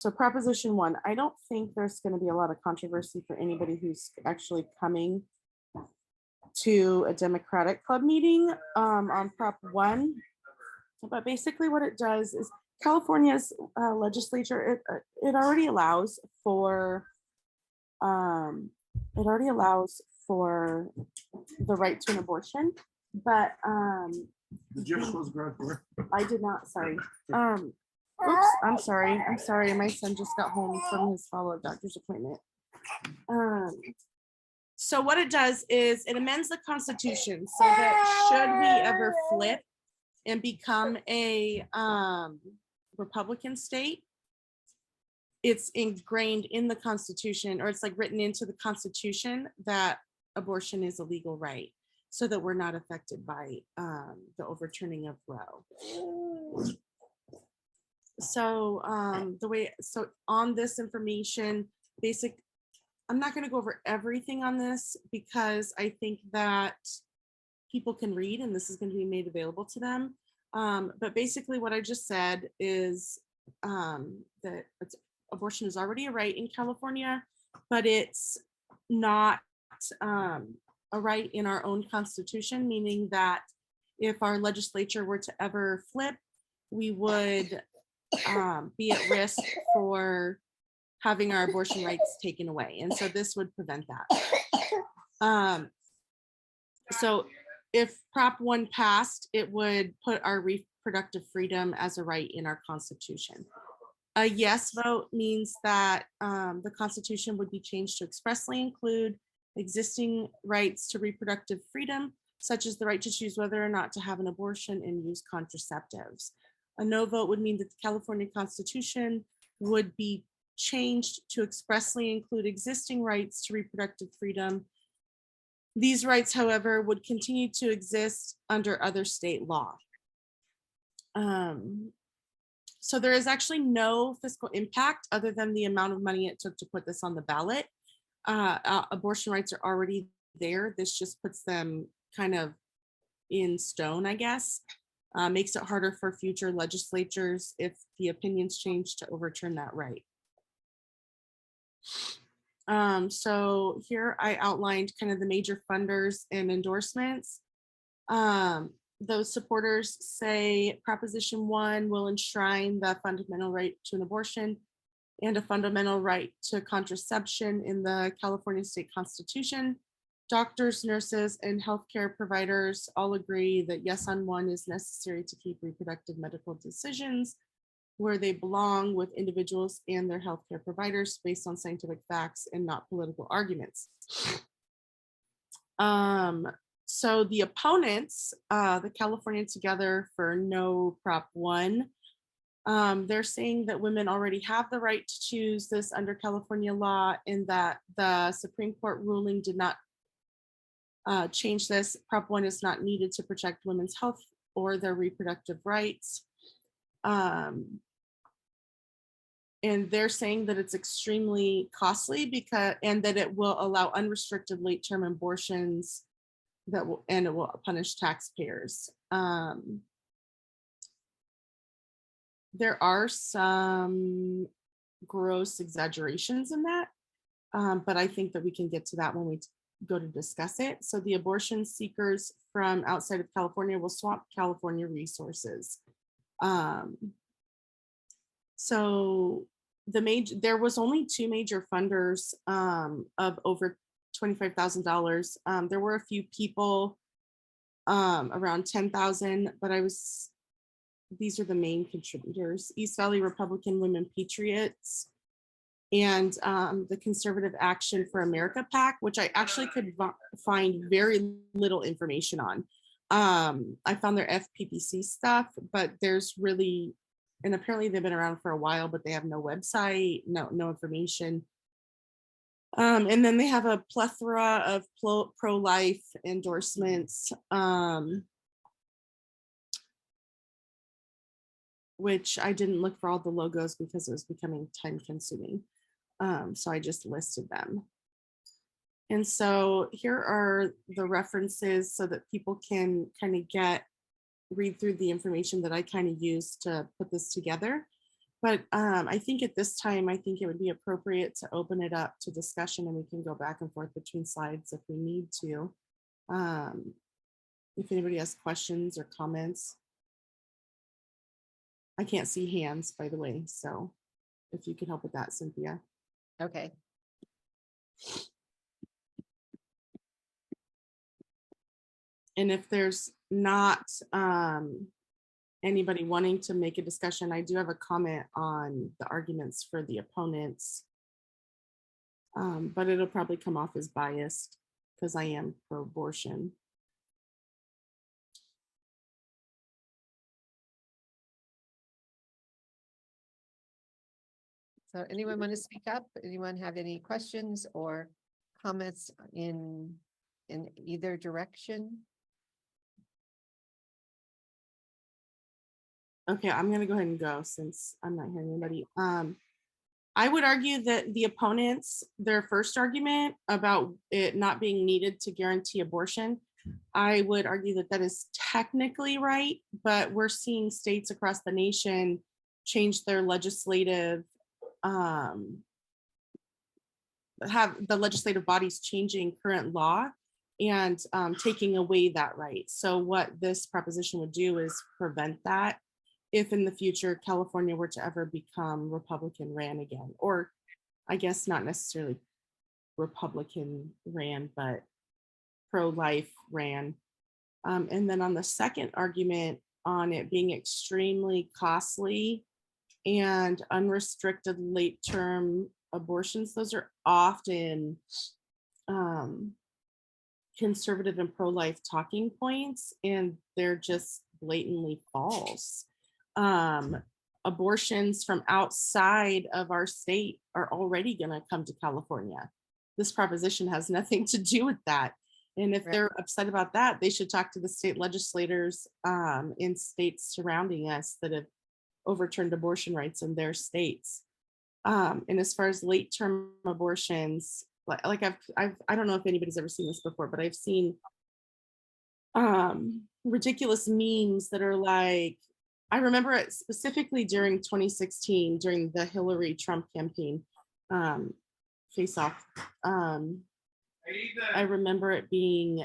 So Proposition 1, I don't think there's going to be a lot of controversy for anybody who's actually coming to a Democratic Club meeting on Prop 1. But basically what it does is California's legislature, it already allows for the right to an abortion, but Did you ever close the garage door? I did not, sorry. Oops, I'm sorry. My son just got home from his follow-up doctor's appointment. So what it does is it amends the Constitution so that should we ever flip and become a Republican state, it's ingrained in the Constitution, or it's like written into the Constitution that abortion is a legal right, so that we're not affected by the overturning of Roe. So so on this information, I'm not going to go over everything on this because I think that people can read and this is going to be made available to them. But basically what I just said is that abortion is already a right in California, but it's not a right in our own Constitution, meaning that if our legislature were to ever flip, we would be at risk for having our abortion rights taken away. And so this would prevent that. So if Prop 1 passed, it would put our reproductive freedom as a right in our Constitution. A yes vote means that the Constitution would be changed to expressly include existing rights to reproductive freedom, such as the right to choose whether or not to have an abortion and use contraceptives. A no vote would mean that the California Constitution would be changed to expressly include existing rights to reproductive freedom. These rights, however, would continue to exist under other state law. So there is actually no fiscal impact other than the amount of money it took to put this on the ballot. Abortion rights are already there. This just puts them kind of in stone, I guess. Makes it harder for future legislatures if the opinions change to overturn that right. So here I outlined kind of the major funders and endorsements. Those supporters say Proposition 1 will enshrine the fundamental right to an abortion and a fundamental right to contraception in the California State Constitution. Doctors, nurses, and healthcare providers all agree that yes on 1 is necessary to keep reproductive medical decisions where they belong with individuals and their healthcare providers based on scientific facts and not political arguments. So the opponents, the California Together for No Prop 1, they're saying that women already have the right to choose this under California law and that the Supreme Court ruling did not change this. Prop 1 is not needed to protect women's health or their reproductive rights. And they're saying that it's extremely costly and that it will allow unrestricted late-term abortions and it will punish taxpayers. There are some gross exaggerations in that, but I think that we can get to that when we go to discuss it. So the abortion seekers from outside of California will swamp California resources. So there was only 2 major funders of over $25,000. There were a few people around 10,000, but these are the main contributors: East Valley Republican Women Patriots and the Conservative Action for America PAC, which I actually could find very little information on. I found their FPPC stuff, but there's really, and apparently they've been around for a while, but they have no website, no information. And then they have a plethora of pro-life endorsements, which I didn't look for all the logos because it was becoming time consuming. So I just listed them. And so here are the references so that people can kind of read through the information that I kind of used to put this together. But I think at this time, I think it would be appropriate to open it up to discussion, and we can go back and forth between slides if we need to. Um, if anybody has questions or comments. I can't see hands, by the way, so if you could help with that, Cynthia. Okay. And if there's not anybody wanting to make a discussion, I do have a comment on the arguments for the opponents. But it'll probably come off as biased because I am pro-abortion. So anyone want to speak up? Anyone have any questions or comments in either direction? Okay, I'm gonna go ahead and go since I'm not hearing anybody. I would argue that the opponents, their first argument about it not being needed to guarantee abortion, I would argue that that is technically right, but we're seeing states across the nation change their legislative, have the legislative bodies changing current law and taking away that right. So what this proposition would do is prevent that if in the future California were to ever become Republican ran again, or I guess not necessarily Republican ran, but pro-life ran. And then on the second argument on it being extremely costly and unrestricted late-term abortions, those are often conservative and pro-life talking points, and they're just blatantly false. Abortions from outside of our state are already going to come to California. This proposition has nothing to do with that. And if they're upset about that, they should talk to the state legislators in states surrounding us that have overturned abortion rights in their states. And as far as late-term abortions, like I don't know if anybody's ever seen this before, but I've seen ridiculous memes that are like, I remember it specifically during 2016, during the Hillary Trump campaign face off. I remember it being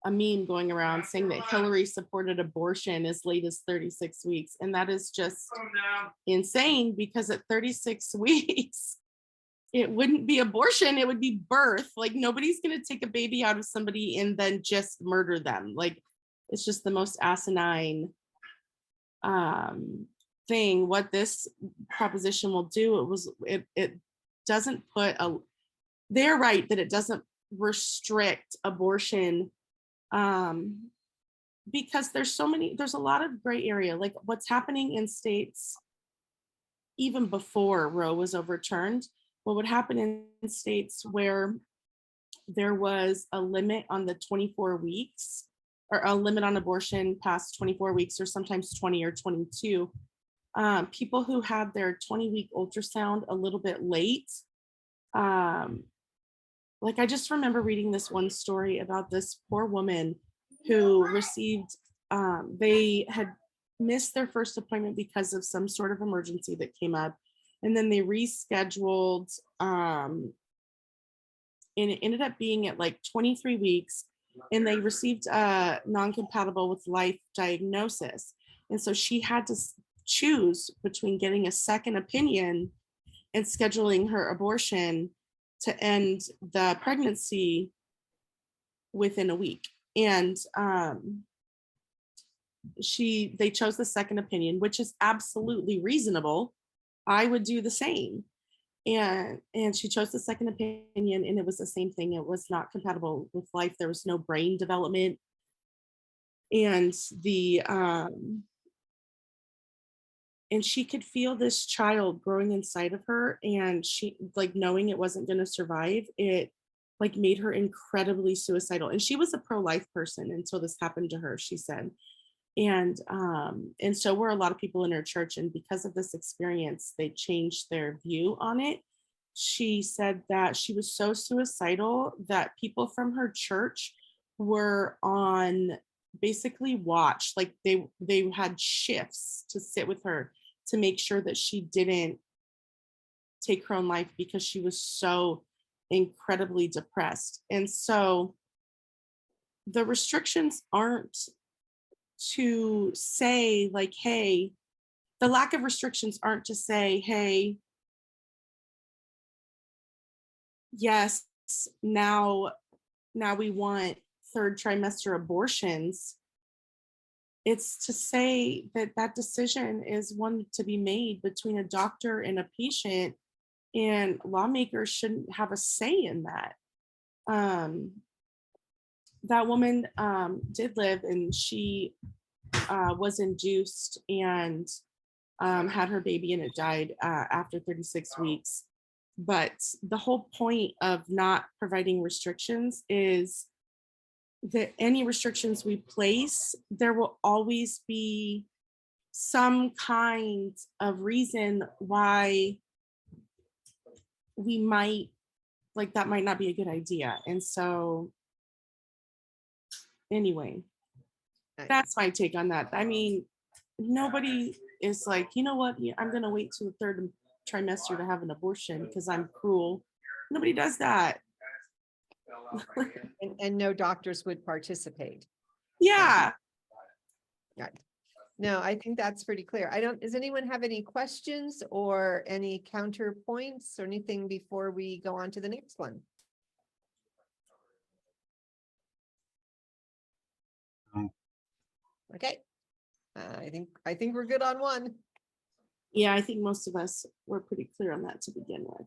a meme going around saying that Hillary supported abortion as late as 36 weeks. And that is just insane, because at 36 weeks, it wouldn't be abortion, it would be birth. Like, nobody's going to take a baby out of somebody and then just murder them. Like, it's just the most asinine thing. What this proposition will do, it doesn't put a, they're right that it doesn't restrict abortion, because there's a lot of gray area, like what's happening in states even before Roe was overturned. What would happen in states where there was a limit on the 24 weeks, or a limit on abortion past 24 weeks, or sometimes 20 or 22, people who had their 20-week ultrasound a little bit late, like I just remember reading this one story about this poor woman who received, they had missed their first appointment because of some sort of emergency that came up, and then they rescheduled, and it ended up being at like 23 weeks, and they received a non-compatible with life diagnosis. And so she had to choose between getting a second opinion and scheduling her abortion to end the pregnancy within a week. And they chose the second opinion, which is absolutely reasonable. I would do the same. And she chose the second opinion, and it was the same thing. It was not compatible with life. There was no brain development. And and she could feel this child growing inside of her, and she, like, knowing it wasn't going to survive, it like made her incredibly suicidal. And she was a pro-life person until this happened to her, she said. And so were a lot of people in her church, and because of this experience, they changed their view on it. She said that she was so suicidal that people from her church were on basically watch, like they had shifts to sit with her to make sure that she didn't take her own life because she was so incredibly depressed. And so the restrictions aren't to say like, hey, the lack of restrictions aren't to say, hey, yes, now we want third trimester abortions. It's to say that that decision is one to be made between a doctor and a patient, and lawmakers shouldn't have a say in that. That woman did live, and she was induced and had her baby, and it died after 36 weeks. But the whole point of not providing restrictions is that any restrictions we place, there will always be some kind of reason why we might, like, that might not be a good idea. And so anyway, Right. that's my take on that. I mean, nobody is like, you know what, I'm gonna wait till the third trimester to have an abortion because I'm cruel. Nobody does that. And no doctors would participate. Yeah. Right. No, I think that's pretty clear. Does anyone have any questions or any counterpoints or anything before we go on to the next one? Okay. I think we're good on one. Yeah, I think most of us were pretty clear on that to begin with.